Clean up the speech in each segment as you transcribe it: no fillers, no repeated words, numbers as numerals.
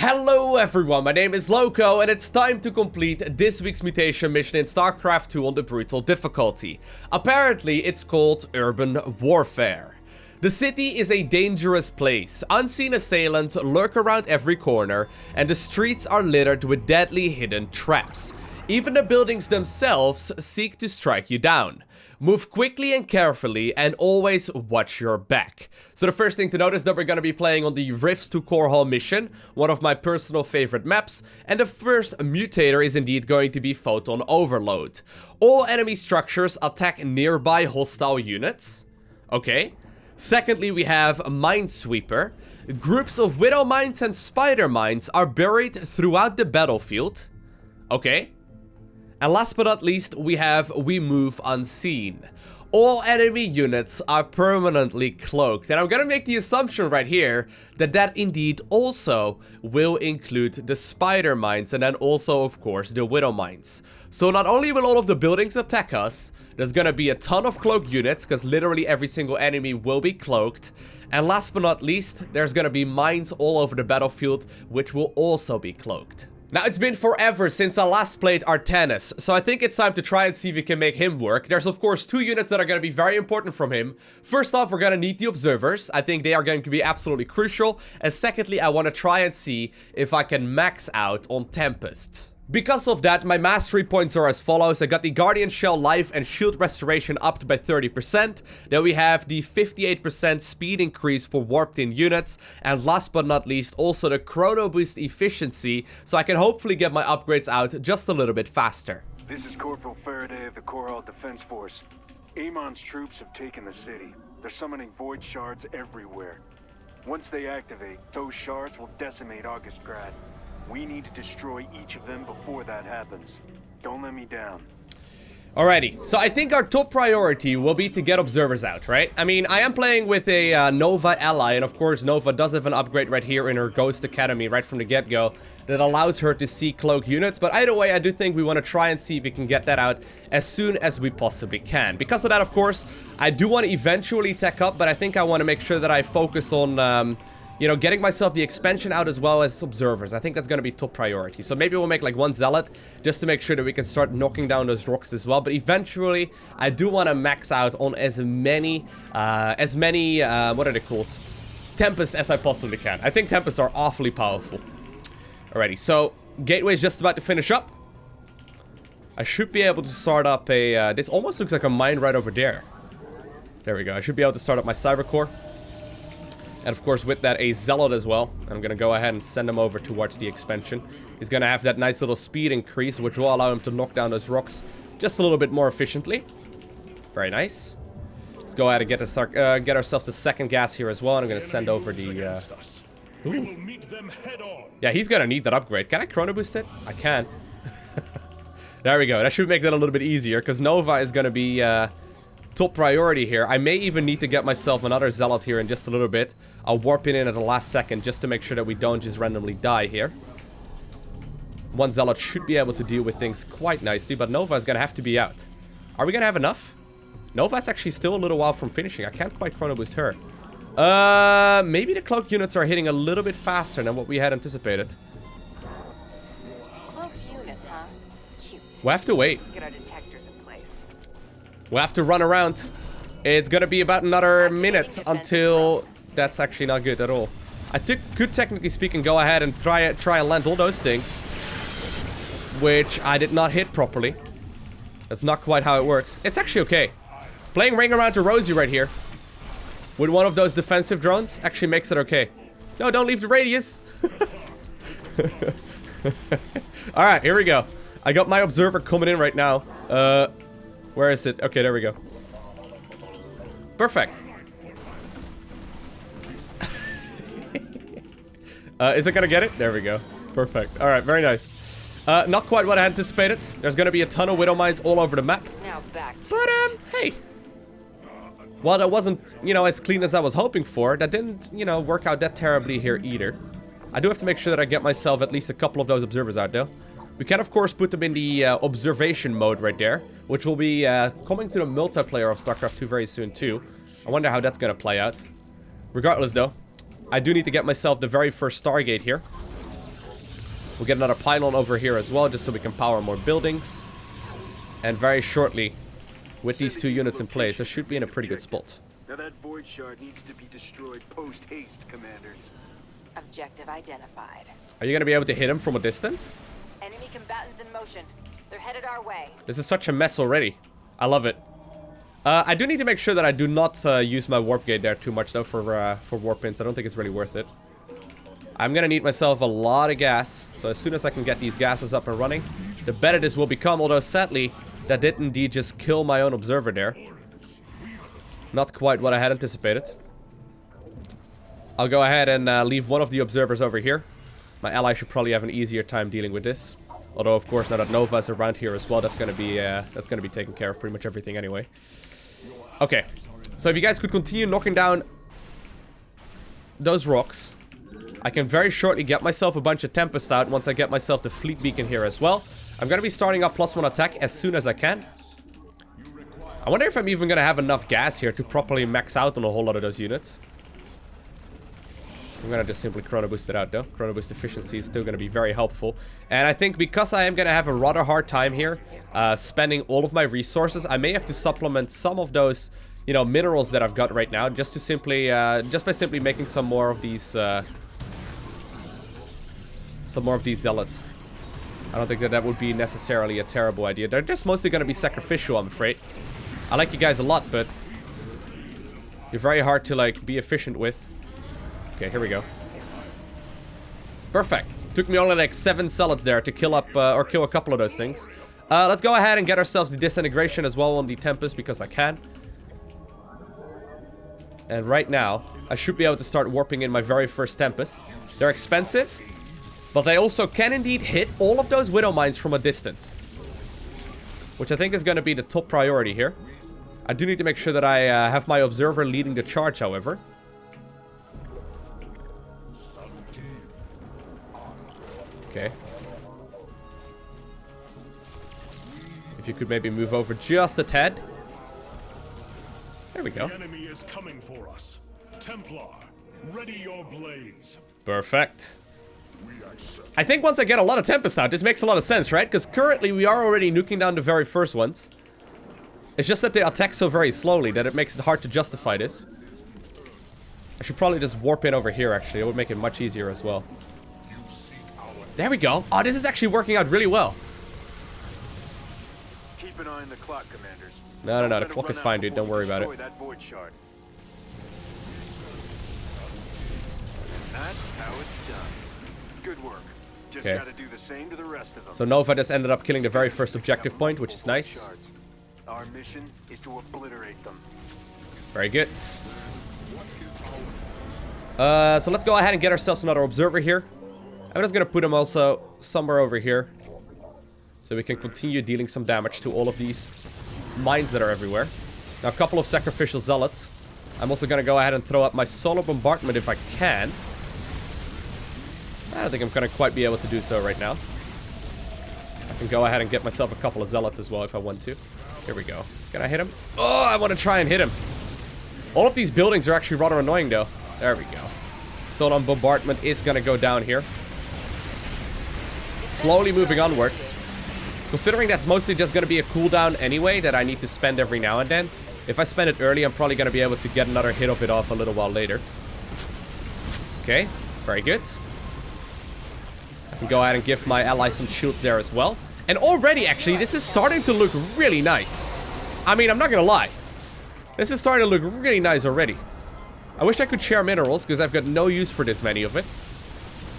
Hello everyone, my name is Lowko and it's time to complete this week's mutation mission in StarCraft 2 on the brutal difficulty. Apparently it's called Urban Warfare. The city is a dangerous place. Unseen assailants lurk around every corner and the streets are littered with deadly hidden traps. Even the buildings themselves seek to strike you down. Move quickly and carefully and always watch your back. So the first thing to note is that we're going to be playing on the Rifts to Core Hall mission, one of my personal favorite maps, and the first mutator is indeed going to be Photon Overload. All enemy structures attack nearby hostile units. Okay. Secondly, we have Minesweeper. Groups of Widow Mines and Spider Mines are buried throughout the battlefield. Okay. And last but not least, we move unseen. All enemy units are permanently cloaked. And I'm gonna make the assumption right here that that indeed also will include the spider mines and then also, of course, the widow mines. So not only will all of the buildings attack us, there's gonna be a ton of cloaked units because literally every single enemy will be cloaked. And last but not least, there's gonna be mines all over the battlefield, which will also be cloaked. Now, it's been forever since I last played Artanis, so I think it's time to try and see if we can make him work. There's, of course, two units that are going to be very important from him. First off, we're going to need the observers. I think they are going to be absolutely crucial. And secondly, I want to try and see if I can max out on Tempest. Because of that, my mastery points are as follows. I got the Guardian Shell Life and Shield Restoration upped by 30%. Then we have the 58% speed increase for warped in units. And last but not least, also the Chrono Boost efficiency, so I can hopefully get my upgrades out just a little bit faster. This is Corporal Faraday of the Core Hall Defense Force. Amon's troops have taken the city. They're summoning void shards everywhere. Once they activate, those shards will decimate Augustgrad. We need to destroy each of them before that happens. Don't let me down. Alrighty, so I think our top priority will be to get observers out, right? I mean, I am playing with a Nova ally, and of course Nova does have an upgrade right here in her Ghost Academy right from the get-go that allows her to see cloak units, but either way, I do think we want to try and see if we can get that out as soon as we possibly can. Because of that, of course, I do want to eventually tech up, but I think I want to make sure that I focus on, you know, getting myself the expansion out as well as observers. I think that's going to be top priority. So maybe we'll make like one zealot just to make sure that we can start knocking down those rocks as well. But eventually, I do want to max out on as many, what are they called? Tempest as I possibly can. I think Tempests are awfully powerful. Alrighty, so Gateway is just about to finish up. I should be able to start up a, this almost looks like a mine right over there. There we go. I should be able to start up my Cyber Core. And of course with that a Zealot as well. I'm gonna go ahead and send him over towards the expansion. He's gonna have that nice little speed increase, which will allow him to knock down those rocks just a little bit more efficiently. Very nice. Let's go ahead and get ourselves the second gas here as well. And I'm gonna send over the yeah, he's gonna need that upgrade. Can I chrono boost it? I can. There we go. That should make that a little bit easier because Nova is gonna be top priority here. I may even need to get myself another Zealot here in just a little bit. I'll warp in at the last second just to make sure that we don't just randomly die here. One Zealot should be able to deal with things quite nicely, but Nova is going to have to be out. Are we going to have enough? Nova's actually still a little while from finishing. I can't quite chrono boost her. Maybe the cloak units are hitting a little bit faster than what we had anticipated. Cloaked units, huh? Cute. We'll have to wait. Get our detectors in place. We'll have to run around. It's gonna be about another minute until... That's actually not good at all. I could technically speaking go ahead and try and land all those things, which I did not hit properly. That's not quite how it works. It's actually okay. Playing Ring Around to Rosie right here with one of those defensive drones actually makes it okay. No, don't leave the radius. Alright, here we go. I got my observer coming in right now. Where is it? Okay, there we go. Perfect. Is it gonna get it? There we go. Perfect. Alright, very nice. Not quite what I anticipated. There's gonna be a ton of Widow Mines all over the map. Now back to But, hey. While that wasn't, you know, as clean as I was hoping for, that didn't, you know, work out that terribly here either. I do have to make sure that I get myself at least a couple of those observers out, though. We can, of course, put them in the observation mode right there, which will be coming to the multiplayer of StarCraft 2 very soon, too. I wonder how that's gonna play out. Regardless, though, I do need to get myself the very first Stargate here. We'll get another pylon over here as well, just so we can power more buildings. And very shortly, with these 2 units in place, I should be in a pretty good spot. Now that void shard needs to be destroyed post-haste, commanders. Objective identified. Are you going to be able to hit him from a distance? Enemy combatants in motion. They're headed our way. This is such a mess already. I love it. I do need to make sure that I do not use my warp gate there too much, though, for warp pins. I don't think it's really worth it. I'm going to need myself a lot of gas. So as soon as I can get these gases up and running, the better this will become. Although, sadly, that did indeed just kill my own observer there. Not quite what I had anticipated. I'll go ahead and leave one of the observers over here. My ally should probably have an easier time dealing with this. Although, of course, now that Nova is around here as well, that's gonna be taking care of pretty much everything anyway. Okay, so if you guys could continue knocking down those rocks, I can very shortly get myself a bunch of Tempest out once I get myself the fleet beacon here as well. I'm gonna be starting up +1 attack as soon as I can. I wonder if I'm even gonna have enough gas here to properly max out on a whole lot of those units. I'm gonna just simply chrono boost it out though. Chrono boost efficiency is still gonna be very helpful. And I think because I am gonna have a rather hard time here spending all of my resources, I may have to supplement some of those, you know, minerals that I've got right now, just to simply just by simply making some more of these zealots. I don't think that that would be necessarily a terrible idea. They're just mostly gonna be sacrificial, I'm afraid. I like you guys a lot, but you're very hard to like be efficient with. Okay, here we go. Perfect. Took me only like 7 zealots there to kill up or kill a couple of those things. Let's go ahead and get ourselves the disintegration as well on the Tempest because I can. And right now, I should be able to start warping in my very first Tempest. They're expensive, but they also can indeed hit all of those Widow Mines from a distance, which I think is going to be the top priority here. I do need to make sure that I have my observer leading the charge, however. Okay. If you could maybe move over just a tad. There we go. The enemy is coming for us. Templar, ready your blades. Perfect. I think once I get a lot of Tempest out, this makes a lot of sense, right? Because currently we are already nuking down the very first ones. It's just that they attack so very slowly that it makes it hard to justify this. I should probably just warp in over here, actually. It would make it much easier as well. There we go. Oh, this is actually working out really well. Keep an eye on the clock, commanders. No, the clock is fine, dude. Don't worry about it. That void shard. That's how it's done. Good work. Just gotta do the same to the rest of them. So Nova just ended up killing the very first objective point, which is nice. Our mission is to obliterate them. Very good. So let's go ahead and get ourselves another observer here. I'm just gonna put him also somewhere over here, so we can continue dealing some damage to all of these mines that are everywhere. Now, a couple of sacrificial zealots. I'm also gonna go ahead and throw up my solar bombardment if I can. I don't think I'm gonna quite be able to do so right now. I can go ahead and get myself a couple of zealots as well if I want to. Here we go. Can I hit him? Oh, I want to try and hit him. All of these buildings are actually rather annoying though. There we go. Solar bombardment is gonna go down here. Slowly moving onwards. Considering that's mostly just going to be a cooldown anyway that I need to spend every now and then. If I spend it early, I'm probably going to be able to get another hit of it off a little while later. Okay, very good. I can go ahead and give my ally some shields there as well. And already, actually, this is starting to look really nice. I mean, I'm not going to lie. This is starting to look really nice already. I wish I could share minerals because I've got no use for this many of it.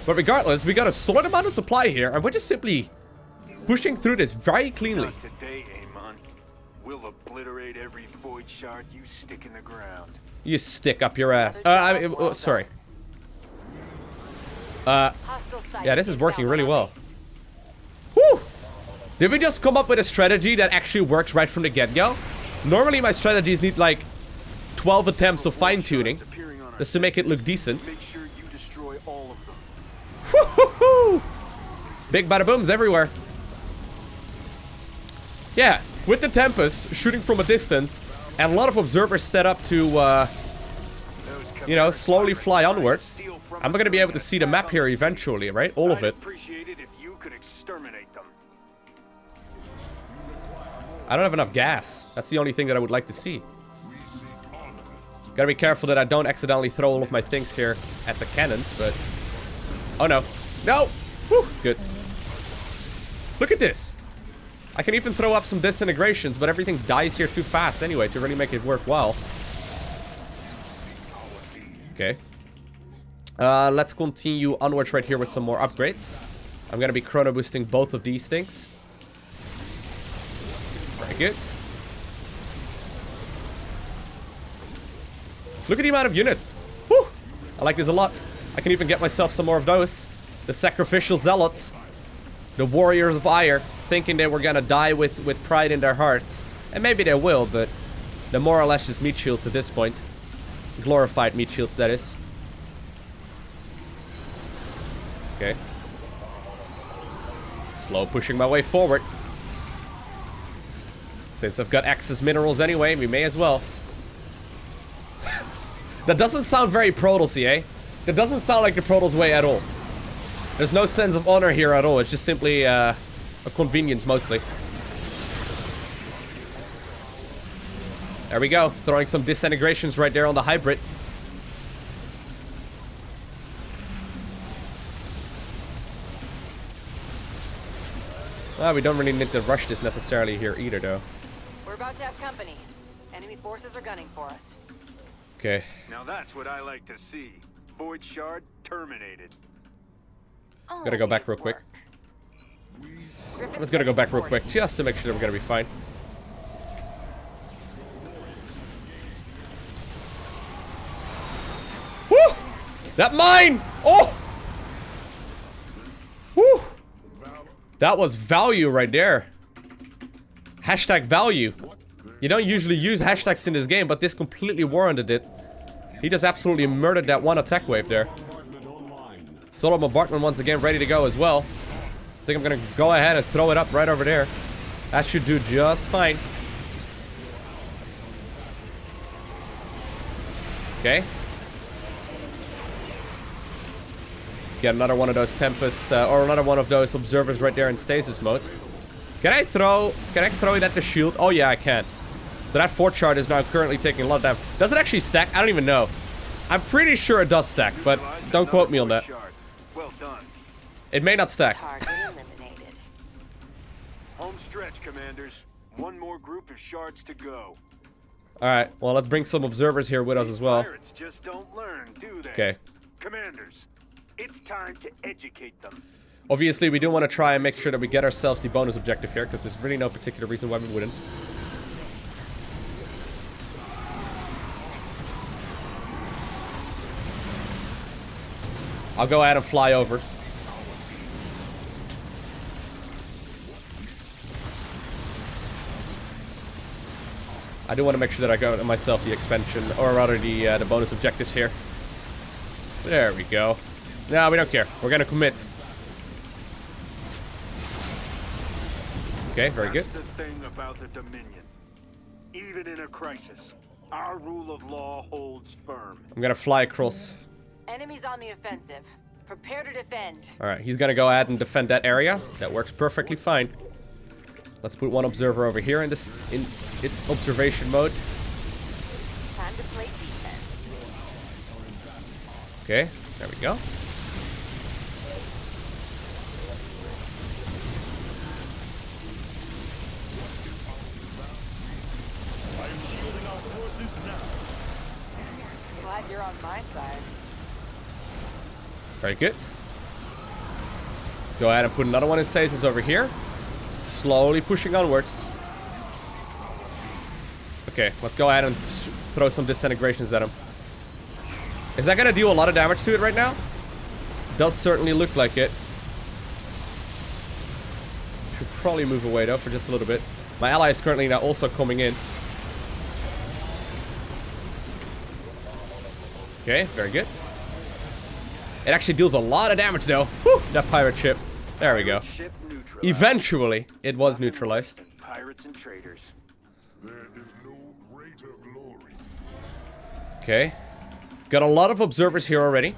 But regardless, we got a solid amount of supply here, and we're just simply pushing through this very cleanly. Not today, Amon. We'll obliterate every void shard you stick in the ground. You stick up your ass. Sorry. Yeah, this is working really well. Whew! Did we just come up with a strategy that actually works right from the get-go? Normally, my strategies need like 12 attempts of fine-tuning just to make it look decent. Woohoo! Big bada booms everywhere. Yeah, with the Tempest shooting from a distance and a lot of observers set up to, you know, slowly fly onwards. I'm gonna be able to see the map here eventually, right? All of it. Appreciate it if you could exterminate them. I don't have enough gas. That's the only thing that I would like to see. Gotta be careful that I don't accidentally throw all of my things here at the cannons, but... Oh no. No! Whew, good. Look at this! I can even throw up some disintegrations, but everything dies here too fast anyway to really make it worthwhile. Okay. Let's continue onwards right here with some more upgrades. I'm gonna be chrono boosting both of these things. Very good. Look at the amount of units. Whew! I like this a lot. I can even get myself some more of those. The sacrificial zealots. The warriors of ire. Thinking they were gonna die with pride in their hearts. And maybe they will, but they're more or less just meat shields at this point. Glorified meat shields, that is. Okay. Slow pushing my way forward. Since I've got excess minerals anyway, we may as well. That doesn't sound very Protosy, eh? That doesn't sound like the Protoss way at all. There's no sense of honor here at all. It's just simply a convenience mostly. There we go. Throwing some disintegrations right there on the hybrid. We don't really need to rush this necessarily here either, though. We're about to have company. Enemy forces are gunning for us. Okay. Now that's what I like to see. Void Shard terminated. Gotta go back real quick. I'm just gonna go back real quick just to make sure that we're gonna be fine. Woo! That mine! Oh! Woo! That was value right there. Hashtag value. You don't usually use hashtags in this game, but this completely warranted it. He just absolutely murdered that one attack wave there. Solar bombardment once again ready to go as well. I think I'm gonna go ahead and throw it up right over there. That should do just fine. Okay. Get another one of those Tempest, or another one of those observers right there in stasis mode. Can I throw it at the shield? Oh yeah, I can. So that fort shard is now currently taking a lot of damage. Does it actually stack? I don't even know. I'm pretty sure it does stack, but don't quote me on that. Well done. It may not stack. Target eliminated. Home stretch, commanders. One more group of shards to go. Alright, well let's bring some observers here with us as well. Pirates just don't learn, do they? Okay. Commanders, it's time to educate them. Obviously, we do want to try and make sure that we get ourselves the bonus objective here, because there's really no particular reason why we wouldn't. I'll go ahead and fly over. I do want to make sure that I got myself the expansion, or rather the bonus objectives here. There we go. No, we don't care. We're gonna commit. Okay, very good. That's the thing about the Dominion. Even in a crisis, our rule of law holds firm. I'm gonna fly across. Enemies on the offensive. Prepare to defend. Alright, he's gonna go ahead and defend that area. That works perfectly fine. Let's put one observer over here in its observation mode. Time to play defense. Okay, there we go. Glad you're on my side. Very good. Let's go ahead and put another one in stasis over here. Slowly pushing onwards. Okay, let's go ahead and throw some disintegrations at him. Is that gonna deal a lot of damage to it right now? Does certainly look like it. Should probably move away though for just a little bit. My ally is currently now also coming in. Okay, very good. It actually deals a lot of damage though. Whew, that pirate ship. There we go. Eventually, it was neutralized. Pirates and traitors. There is no greater glory. Okay. Got a lot of observers here already.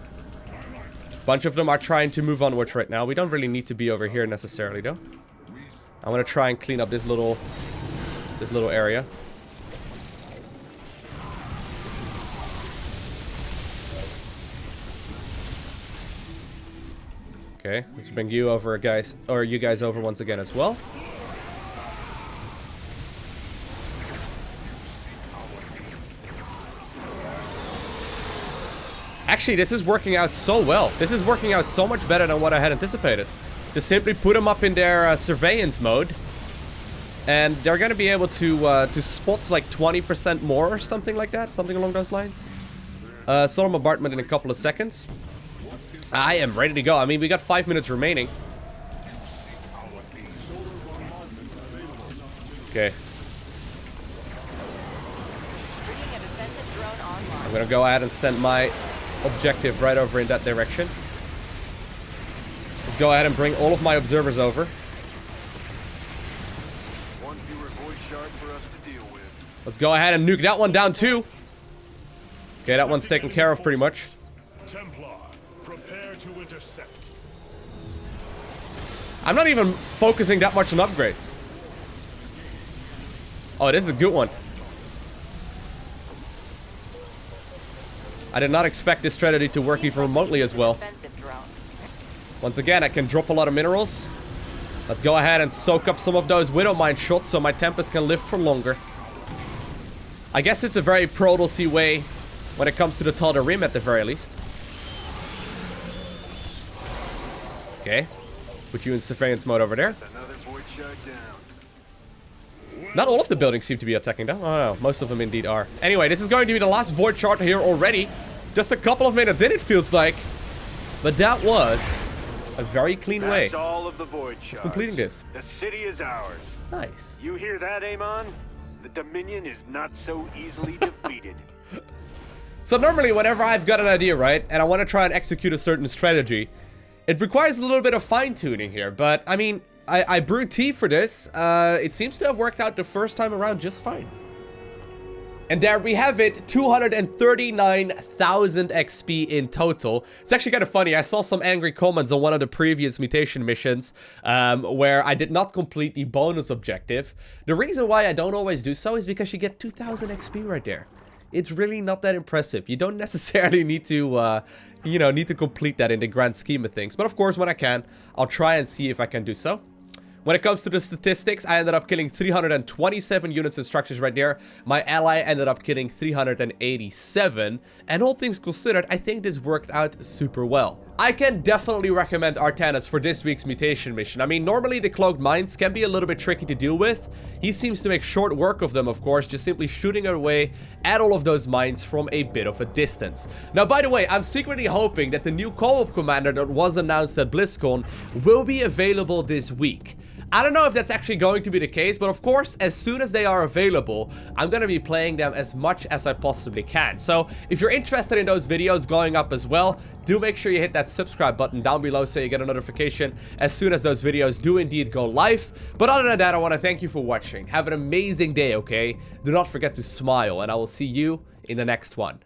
Bunch of them are trying to move onwards right now. We don't really need to be over here necessarily, though. I want to try and clean up this little area. Okay, let's bring you over, guys, or you guys over once again as well. Actually, this is working out so well. This is working out so much better than what I had anticipated. Just simply put them up in their surveillance mode, and they're gonna be able to spot like 20% more or something like that, something along those lines. Solar bombardment in a couple of seconds. I am ready to go. I mean, we got 5 minutes remaining. Okay. I'm gonna go ahead and send my objective right over in that direction. Let's go ahead and bring all of my observers over. One fewer void shard for us to deal with. Let's go ahead and nuke that one down too. Okay, that one's taken care of pretty much. Templar, prepare to intercept. I'm not even focusing that much on upgrades. Oh, this is a good one. I did not expect this strategy to work even remotely as well. Once again, I can drop a lot of minerals. Let's go ahead and soak up some of those Widow Mine shots so my Tempest can live for longer. I guess it's a very Protoss-y way when it comes to the Tal'Darim Rim at the very least. Okay. Put you in surveillance mode over there. Another void shard down. Not all of the buildings seem to be attacking though. Oh no, most of them indeed are. Anyway, this is going to be the last void shard here already. Just a couple of minutes in, it feels like. But that was a very clean way That's all of the void shards. of completing this. The city is ours. Nice. You hear that, Amon? The Dominion is not so easily defeated. So normally whenever I've got an idea, right, and I want to try and execute a certain strategy, it requires a little bit of fine-tuning here. But, I mean, I brewed tea for this. It seems to have worked out the first time around just fine. And there we have it, 239,000 XP in total. It's actually kind of funny, I saw some angry comments on one of the previous mutation missions where I did not complete the bonus objective. The reason why I don't always do so is because you get 2,000 XP right there. It's really not that impressive. You don't necessarily need to, you know, complete that in the grand scheme of things. But of course, when I can, I'll try and see if I can do so. When it comes to the statistics, I ended up killing 327 units and structures right there. My ally ended up killing 387. And all things considered, I think this worked out super well. I can definitely recommend Artanis for this week's mutation mission. I mean, normally the cloaked mines can be a little bit tricky to deal with. He seems to make short work of them, of course, just simply shooting away at all of those mines from a bit of a distance. Now, by the way, I'm secretly hoping that the new co-op commander that was announced at BlizzCon will be available this week. I don't know if that's actually going to be the case, but of course, as soon as they are available, I'm gonna be playing them as much as I possibly can. So, if you're interested in those videos going up as well, do make sure you hit that subscribe button down below so you get a notification as soon as those videos do indeed go live. But other than that, I want to thank you for watching. Have an amazing day, okay? Do not forget to smile, and I will see you in the next one.